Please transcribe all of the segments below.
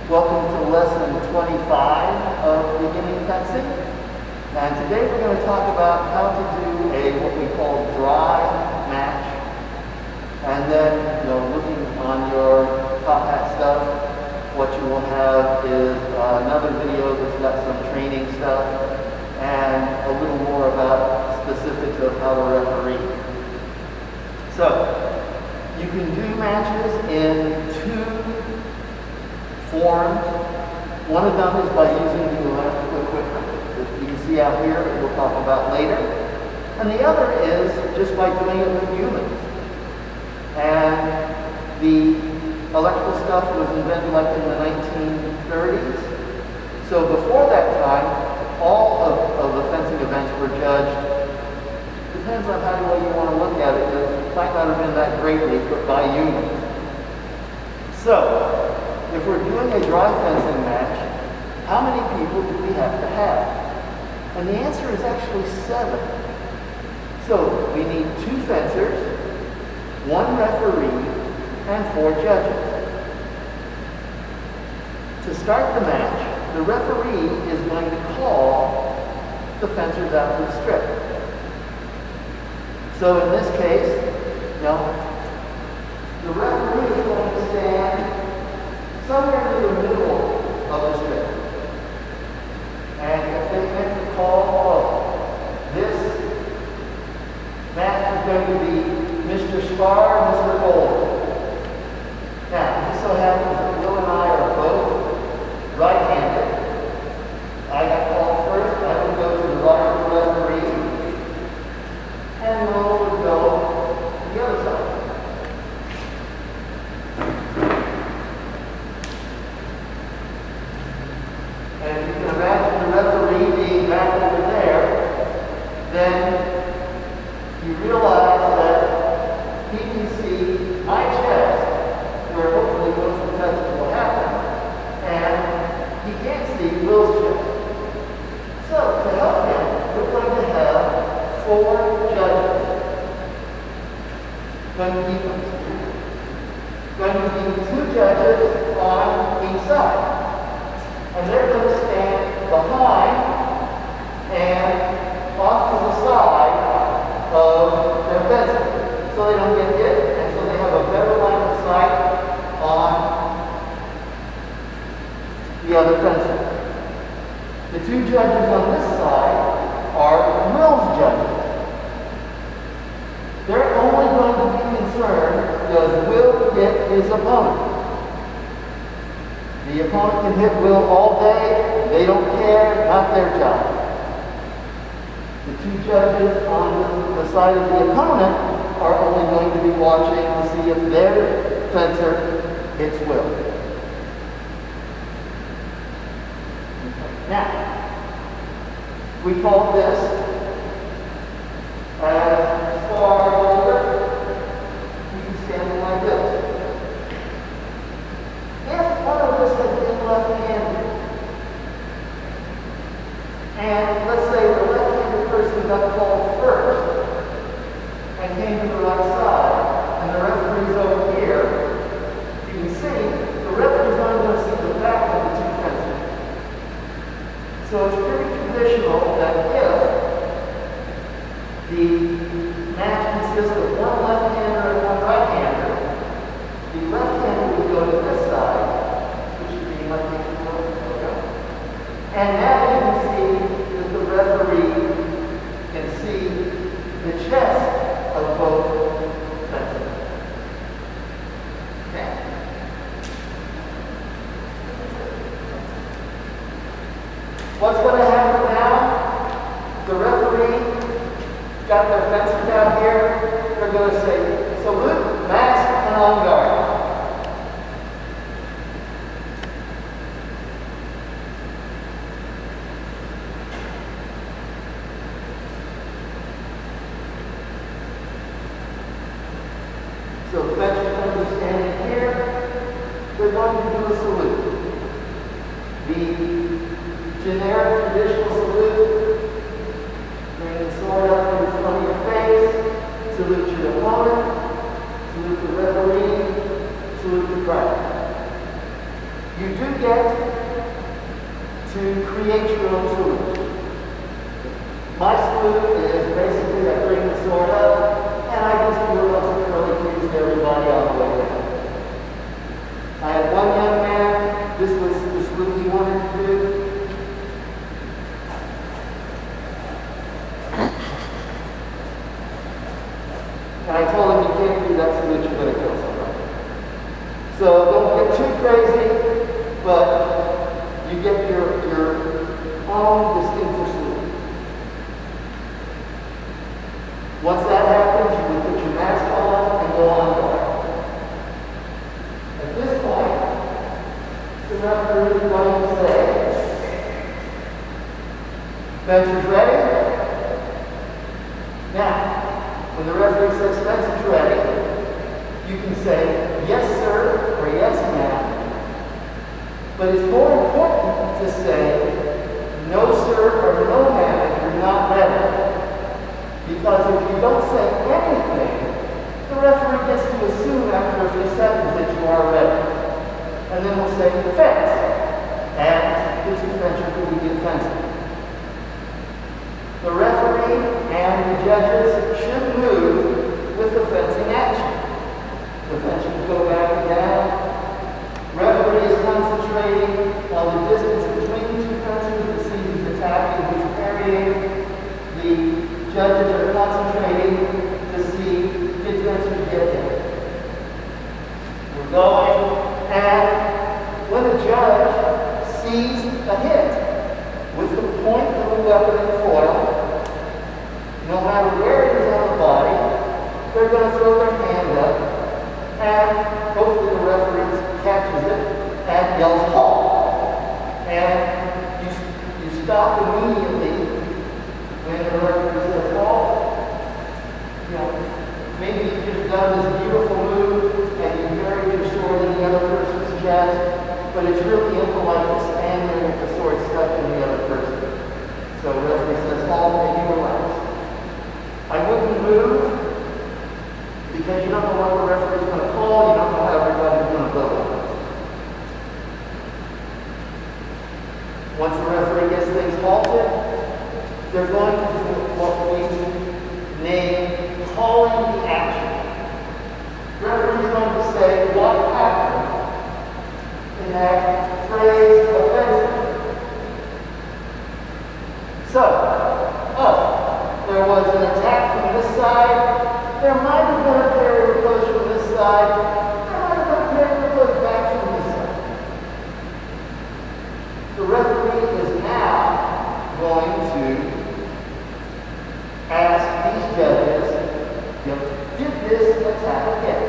Welcome to lesson 25 of beginning fencing. And today we're going to talk about how to do what we call dry match. And then, looking on your top hat stuff, what you will have is another video that's got some training stuff and a little more about specifics of how to referee. So, you can do matches in two forms. One of them is by using the electrical equipment that you can see out here that we'll talk about later. And the other is just by doing it with humans. And the electrical stuff was invented like in the 1930s. So before that time, all of the fencing events were judged. Depends on how you want to look at it. It might not have been that greatly, but by humans. So, if we're doing a dry fencing match, how many people do we have to have? And the answer is actually 7. So, we need 2 fencers, 1 referee, and 4 judges. To start the match, the referee is going to call the fencers out to the strip. So in this case, the referee is going to stand somewhere in the middle of the strip. And if they make the call, this match is going to be Mr. Spar and Mr. Gold. Now, it so happens that Will and I are both right-handed. I got called first. I will go to the right of the referee. And Will would go to the other side. And you can imagine the referee being back over there, then you realize that he can see my chest, where hopefully most of the touches will happen, and he can't see Will's chest. So, to help him, we're going to have 4 judges. Going to be 2 judges on each side. And they're going to stand behind and off to the side of their fences, so they don't get hit, and so they have a better line of sight on the other fences. The 2 judges on this side are Will's judges. They're only going to be concerned does Will hit his opponent. The opponent can hit Will all day. They don't care. Not their job. The 2 judges on the side of the opponent are only going to be watching to see if their fencer hits Will. Now, we call this as far over. You can stand like this. If one of us had been left-handed, and let's say the left-handed person got called first and came to the right side, and the referee's over here, you can see the referee's not going to see the back of the 2 fencers. So it's pretty traditional that if the match consists of 1 left-hander and 1 right-hander, the left-hander would go to this side, which would be left-handed. And now you can see that the referee can see the chest of both fencers. Okay? What's going to happen now? The referee got their fencers out here. They're going to say, salute, mask, and on guard. So the fencers are going to be standing here. They're going to do a salute. The generic traditional salute, bring the sword up in front of your face, salute your opponent, salute the referee, salute the crowd. You do get to create your own salute. My salute is basically I bring the sword up and I just do a bunch of curly cues to everybody on the way down. I had one young man, this was the salute he wanted to do. And I told him you can't do that salute, you're going to kill somebody. So don't get too crazy, but you get your own distinctive salute. Once that happens, you will put your mask on and go on guard. At this point, the referee is going to say, "Bench is ready." Now, when the referee says "Bench is ready," you can say, "Yes, sir," or "Yes, ma'am." But it's more important to say, "No, sir," or "No, ma'am," if you're not ready. Because if you don't say anything, the referee gets to assume after a few seconds that you are ready. And then we'll say "Defense." And the two fencers will begin fencing. The referee and the judges should move with the fencing action. The fencers go back and down. Referee is concentrating on the distance between the two fencers to see who's attacking, who's parrying. The judges are concentrating to see which fencers get hit. We're going, and when a judge sees a hit with the point of the weapon in foil, no matter where it is on the body, they're going to throw their hand up, and hopefully the referee catches it and yells "Halt!" And you stop immediately when the referee says "Halt." You know, maybe you've just done this beautiful move and you buried your sword in the other person's chest, but it's really impolite to stand there with the sword stuck in the other person. So the referee says "Halt," and you relax. I wouldn't move because you don't know what the referee is going to call, you don't know how everybody's going to vote. Once the referee gets things halted, they're going to do what we name calling the action. The referee is going to say what happened in that phrase offensive. So, there was an attack from this side. There might have been a parry approach from this side. There might have been a parry approach back from this side. The referee is now going to ask these judges, did this attack again?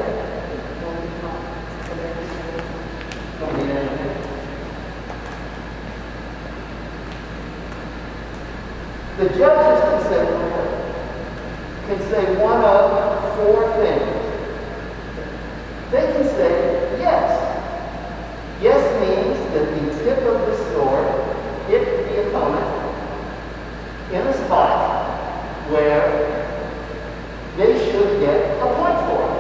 Don't need anything. The judges can say one of four things. They can say yes. Yes means that the tip of the sword hit the opponent in a spot where they should get a point for it.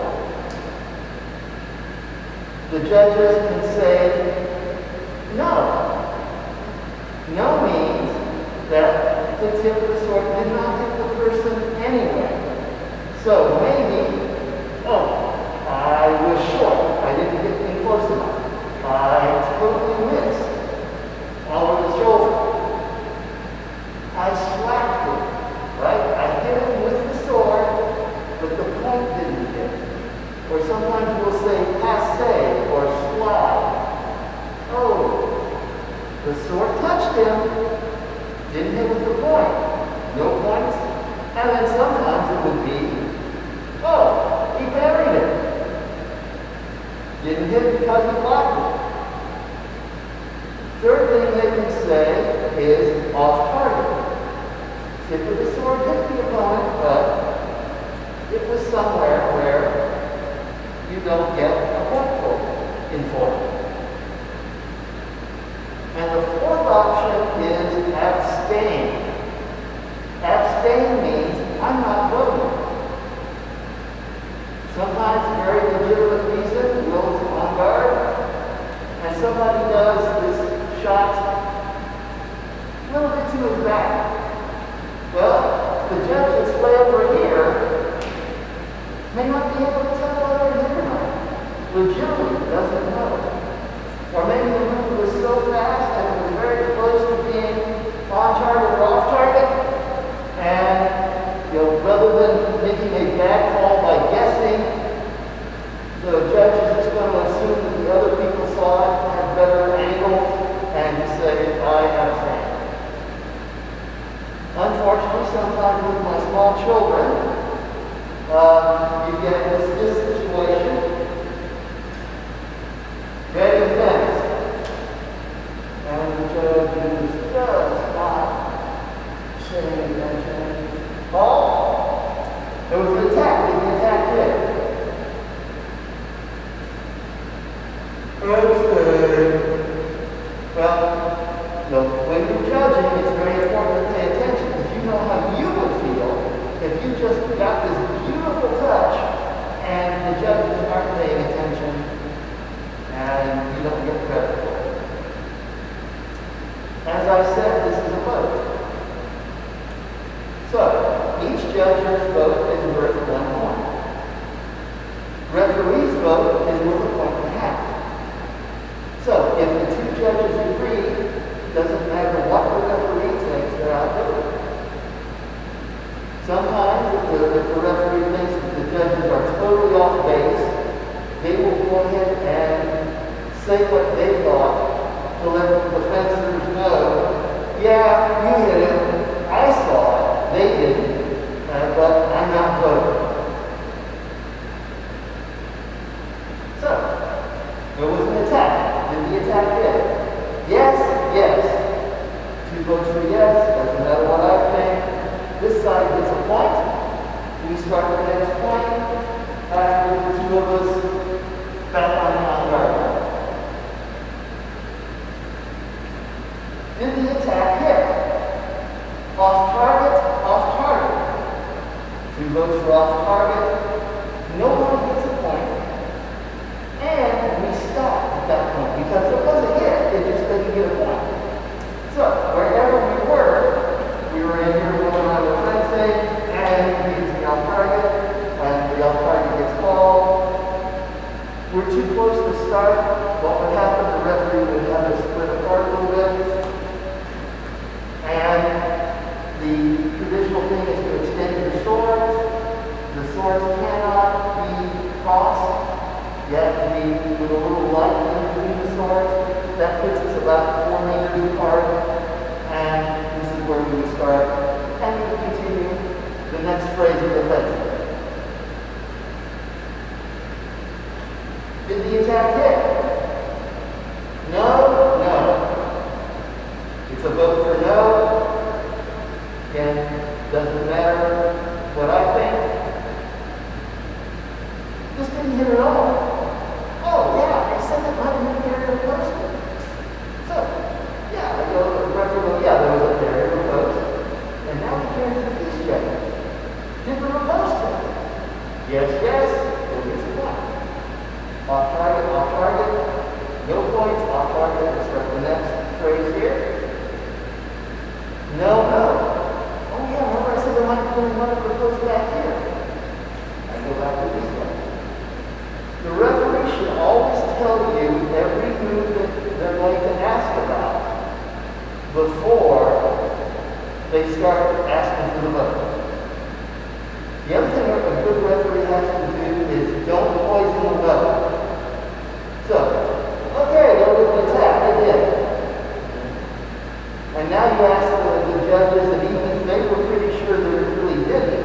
The judges can say no. No means that the tip of the sword did not hit the person anyway. So maybe, I was short. I didn't get in close enough. I totally missed over the shoulder. I slapped it, right? I hit him with the sword, but the point didn't hit. Or sometimes we'll say passe or slide. Oh, the sword touched him, didn't hit with the point. No points. And then sometimes it would be, he buried it. Didn't hit because he blocked it. Third thing they can say is off target. Tip of the sword hit the opponent, but it was somewhere where you don't get a point for it in foil. And the fourth option is abstain. Abstain means I'm not voting. Sometimes very legitimate reason, Will's on guard, and somebody does this shot a little bit to his back, well, the judge that's way over here may not be able to tell whether it hit or not. The jury doesn't know. Or maybe the move was so fast and it was very close to being on target or off target, and rather than making a bad call by guessing, the judge is just going to assume that the other people saw it, had better angles, and say, I abstain. Unfortunately, sometimes with my small children, you get this situation. Ready, fence. And the judge is just not saying attention. Oh, there was an attack. Did the attack hit? Well, when you're judging, it's very important to pay attention, because you know how you would feel if you just got this beautiful touch and the judges aren't paying attention and you don't get credit for it. As I said, this is a vote. So, each judge's vote is worth 1 point. Referee's vote is worth 1.5 points. So, if the 2 judges agree, it doesn't matter what the referee thinks, they're outvoted. Sometimes, if the referee thinks that the judges are totally off base, they will go ahead and say what they thought to let the fencers know, yeah, you hit it, I saw it, they didn't, but I'm not voting. So, there was an attack. Did the attack hit? Yes, yes. 2 votes for yes, doesn't matter what I think. This side gets a point. We start the next point after the 2 of us back on guard. Did the attack hit? Off target, off target. 2 votes for off target. No one gets a point. And we stop at that point because it wasn't hit, it just didn't get a point. So, wherever we were in here going on the fencing, and we get to the off target, and the off target gets called. We're too close to start. What would happen? The referee would have us split apart a little bit. And the traditional thing is to extend your swords. The swords cannot be crossed. You have to be with a little light in between the swords. That puts us about 4 meters apart. And this is where we start. And we continue the next phrase of the fence. Did the attack hit? No, no. It's a vote for no. Again, doesn't matter what I think. This didn't hit at all. Oh, yeah, I said that might have been area posted. So, yeah, the referee, yeah, there was a area post. And now we turn to the police check. Did the post it? Yes, yes, it gets a point. Off target, no points, off target. Let's start the next phrase here. No, no. Oh, yeah, remember I said there might be one of the posts back here. I go back to this one. The referee should always tell you every move that they're going to ask about before they start asking for the vote. The other thing a good referee has to do is don't poison the vote. So, okay, there was an attack, they did. And now you ask the judges, and even if they were pretty sure that it really didn't,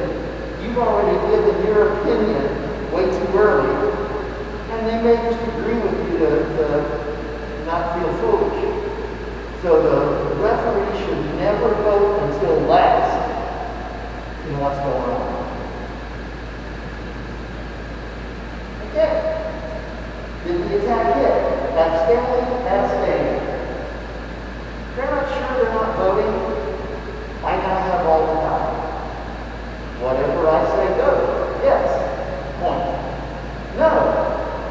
you've already given your opinion way too early. And they may just agree with you to not feel foolish. So the referee should never vote until last in what's going on. Okay. Did the attack hit? Abstaining. They're not sure, they're not voting. I now have all the time. Whatever I say goes. Yes. Point. No.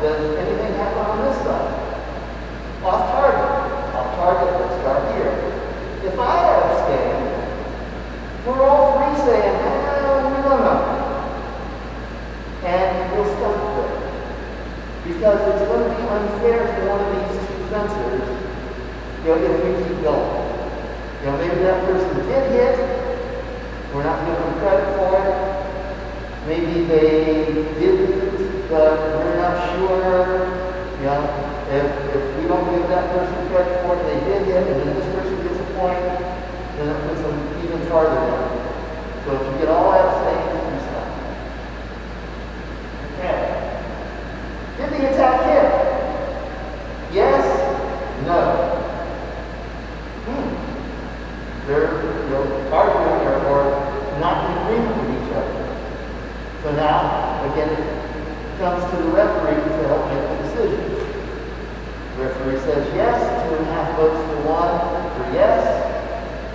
Does anything happen on this side? Off fencers, if we keep going. Maybe that person did hit, we're not giving them credit for it. Maybe they didn't, but we're not sure. If we don't give that person credit for it, they did hit, and then this person gets a point, then it puts them even farther down. So if you get all that abstained, you stop. Okay. Did the attack hit? Yes? No? They're arguing or not in agreement with each other. So now, again, it comes to the referee to help make the decision. The referee says yes, 2.5 votes to 1 for yes,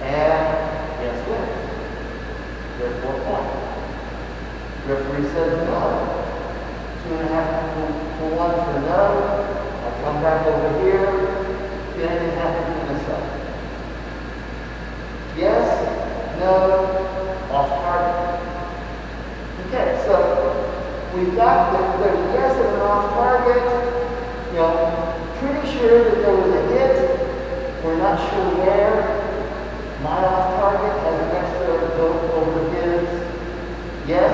and yes wins. Therefore, point. The referee says no, 2.5 to 1 for no. I come back over here, then it happens to this side. Yes, no, off target. Okay, so we've got there's a yes and an off target. Pretty sure that there was a hit. We're not sure where. My off target has an extra vote over his. Yes,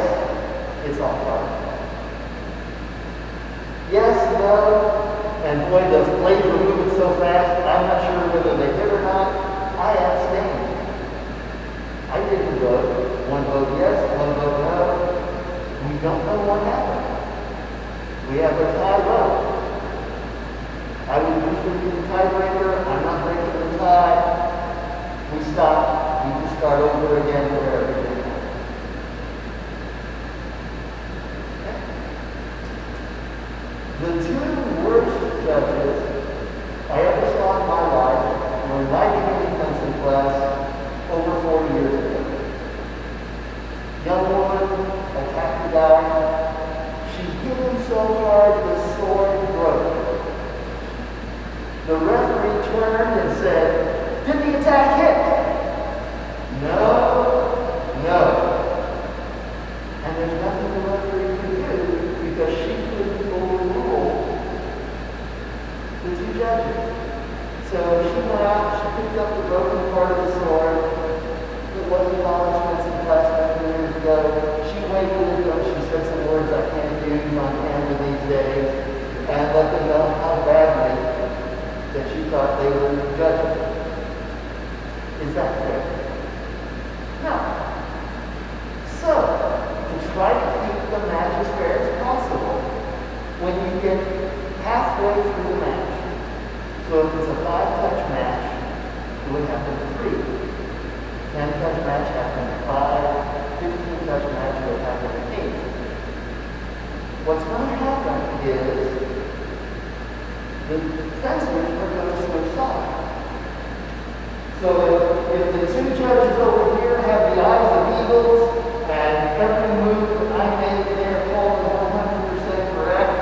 it's off target. Yes, no, and boy, the blades were moving so fast, I'm not sure whether they hit or not. I abstained. I didn't vote. 1 vote yes, 1 vote no. We don't know what happened. We have a tie vote. I would usually be the tiebreaker. I'm not breaking the tie. We stop. We just start over again wherever we go. The 2 worst judges I ever saw in my life were in my beginning fencing class over 40 years ago. Young woman attacked the guy. She hit him so hard the sword broke. The referee turned and said, "Did the attack hit?" No, no. And there's nothing the referee could do because she couldn't overrule the 2 judges. So she went out, she picked up the broken part of the sword. It wasn't acknowledgments in class many years ago. She waved it up. She said some words I can't use on camera these days, and let them know how badly that she thought they were judging. Is that fair? No. So, to try to keep the match as fair as possible, when you get halfway through the match, so if it's a 5-touch match, it would happen to 3. 10-touch match happened to 5, 15-touch match would happen to 8. What's going to happen is the fencers are going to switch sides. So if the 2 judges over here have the eyes of eagles and every move that I make there called 100% correct,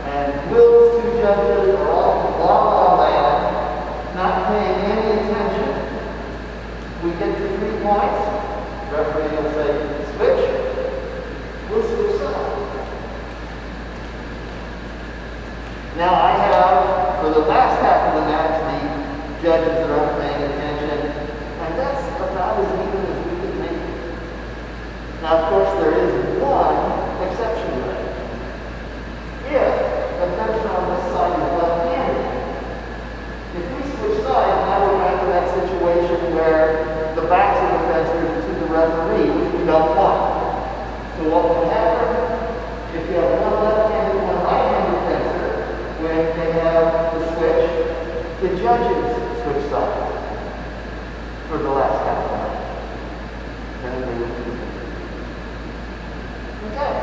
and Will's 2 judges are all blah blah land, not paying any attention, we get to 3 points. Referee will say, switch. We'll switch sides. Now I have, for the last half of the match, the judges that aren't paying attention, and that's about as even as we can make it. Now, of course, there is one exception to that. If the fencer on this side is left-handed, if we switch sides, now we're back to that situation where the backs of the fencer is to the referee, which we don't want. So what would happen if you have one left-handed and one right-handed fencer? When they have the switch, the judges switch sides for the last half of the match. And then they will continue. Okay.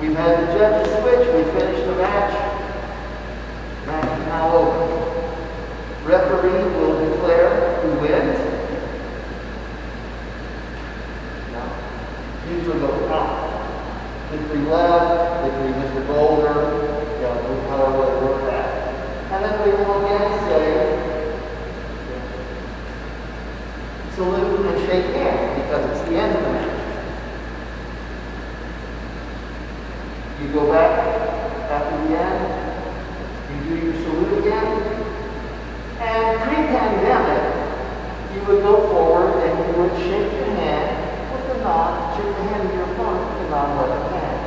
We've had the judges switch, we finished the match. Match is now over. Referee will declare who wins. Usually go top. Victory left, victory Mr. Boulder, however it worked out. And then we will again say, salute and shake hands because it's the end of the match. You go back after the end, you do your salute again, and pre-pandemic, you would go forward and you would shake your hand with a nod, shake the hand of your opponent with a non-weapon hand.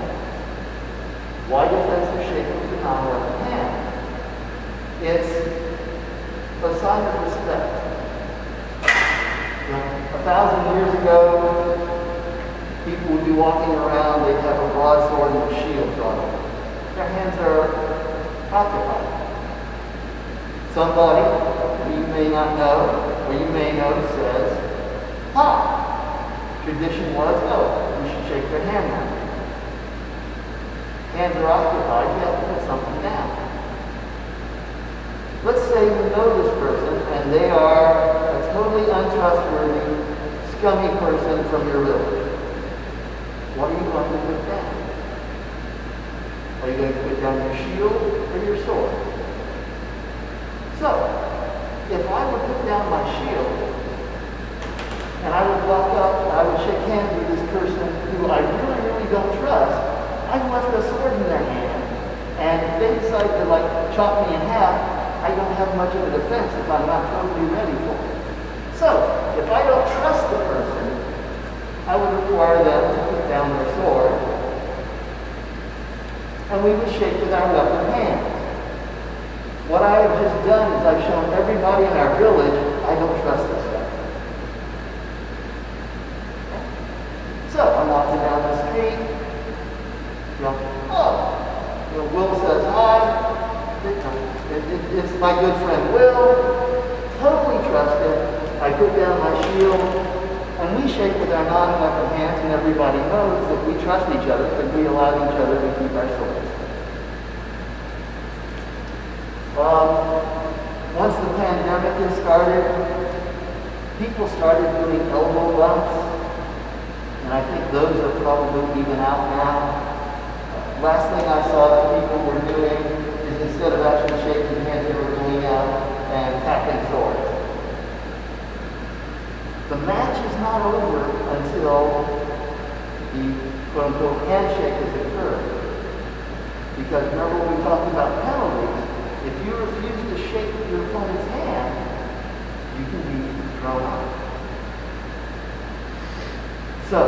Why defensive shake with a non-weapon hand? It's a sign of respect. 1,000 years ago, people would be walking around, they'd have a broadsword and a shield drawn. Their hands are occupied. Somebody you may not know, or you may know, says, "Ha!" Tradition was, oh, we should shake their hand now. Hands are occupied, you have to put something down. Let's say you know this person, and they are a totally untrustworthy, scummy person from your village. What are you going to put down? Are you going to put down your shield or your sword? So, if I would put down my shield, and I would walk up, and I would shake hands with this person who I really, really don't trust, I've left a sword in their hand, and if they decide to chop me in half, I don't have much of a defense if I'm not totally ready for it. So, if I don't trust the person, I would require them to put down their sword, and we would shake with our weapon hands. What I have just done is I've shown everybody in our village, I don't trust this guy. So, I'm walking down the street, Will says hi, it's my good friend Will, totally trust him. I put down my shield, and we shake with our non-weapon hands, and everybody knows that we trust each other because we allow each other to keep our swords. Once the pandemic has started, people started doing elbow bumps, and I think those are probably even out now. Last thing I saw that people were doing is instead of actually shaking hands, they were going out and tapping swords. The match is not over until the quote-unquote handshake has occurred. Because remember when we talked about penalties, if you refuse to shake your opponent's hand, you can be thrown out. So,